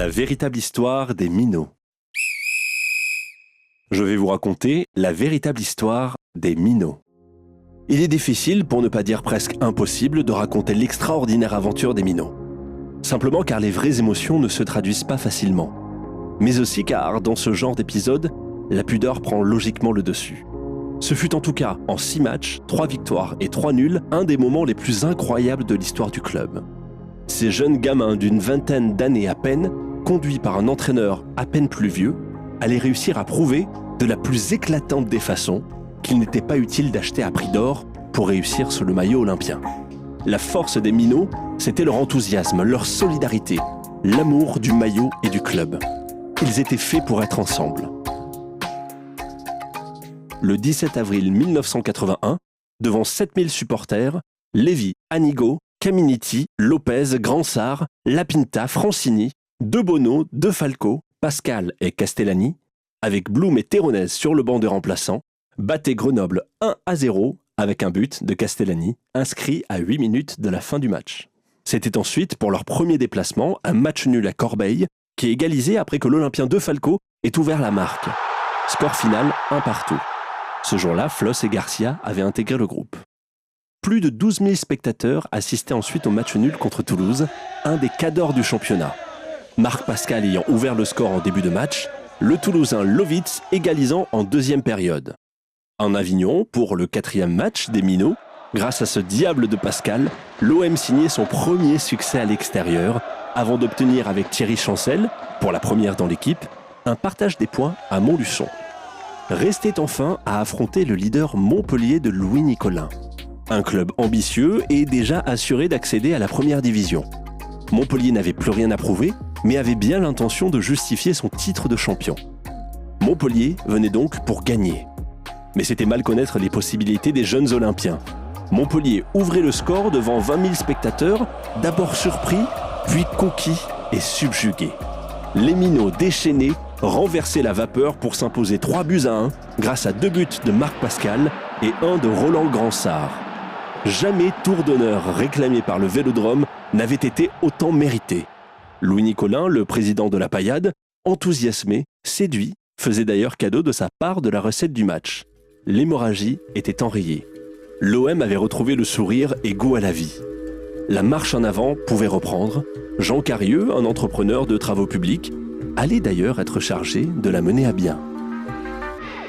La véritable histoire des Minots. Je vais vous raconter la véritable histoire des Minots. Il est difficile, pour ne pas dire presque impossible, de raconter l'extraordinaire aventure des Minots. Simplement car les vraies émotions ne se traduisent pas facilement. Mais aussi car, dans ce genre d'épisode, la pudeur prend logiquement le dessus. Ce fut en tout cas, en 6 matchs, 3 victoires et 3 nuls, un des moments les plus incroyables de l'histoire du club. Ces jeunes gamins d'une vingtaine d'années à peine, conduits par un entraîneur à peine plus vieux, allaient réussir à prouver, de la plus éclatante des façons, qu'il n'était pas utile d'acheter à prix d'or pour réussir sous le maillot olympien. La force des Minots, c'était leur enthousiasme, leur solidarité, l'amour du maillot et du club. Ils étaient faits pour être ensemble. Le 17 avril 1981, devant 7000 supporters, Lévy, Anigo, Caminiti, Lopez, Gransart, Lapinta, Francini, De Bono, De Falco, Pascal et Castellani, avec Blum et Terronez sur le banc des remplaçants, battaient Grenoble 1-0 avec un but de Castellani, inscrit à 8 minutes de la fin du match. C'était ensuite, pour leur premier déplacement, un match nul à Corbeil, qui est égalisé après que l'Olympien De Falco ait ouvert la marque. Score final 1-1. Ce jour-là, Floss et Garcia avaient intégré le groupe. Plus de 12 000 spectateurs assistaient ensuite au match nul contre Toulouse, un des cadors du championnat. Marc Pascal ayant ouvert le score en début de match, le Toulousain Lovitz égalisant en deuxième période. En Avignon, pour le 4e match des Minots, grâce à ce diable de Pascal, l'OM signait son premier succès à l'extérieur, avant d'obtenir avec Thierry Chancel, pour la première dans l'équipe, un partage des points à Montluçon. Restait enfin à affronter le leader Montpellier de Louis Nicolin. Un club ambitieux et déjà assuré d'accéder à la première division. Montpellier n'avait plus rien à prouver, mais avait bien l'intention de justifier son titre de champion. Montpellier venait donc pour gagner. Mais c'était mal connaître les possibilités des jeunes Olympiens. Montpellier ouvrait le score devant 20 000 spectateurs, d'abord surpris, puis conquis et subjugués. Les Minots déchaînés renversaient la vapeur pour s'imposer 3-1 grâce à 2 buts de Marc Pascal et 1 de Roland Gransart. Jamais tour d'honneur réclamé par le Vélodrome n'avait été autant mérité. Louis Nicolin, le président de la Paillade, enthousiasmé, séduit, faisait d'ailleurs cadeau de sa part de la recette du match. L'hémorragie était enrayée. L'OM avait retrouvé le sourire et goût à la vie. La marche en avant pouvait reprendre. Jean Carieux, un entrepreneur de travaux publics, allait d'ailleurs être chargé de la mener à bien.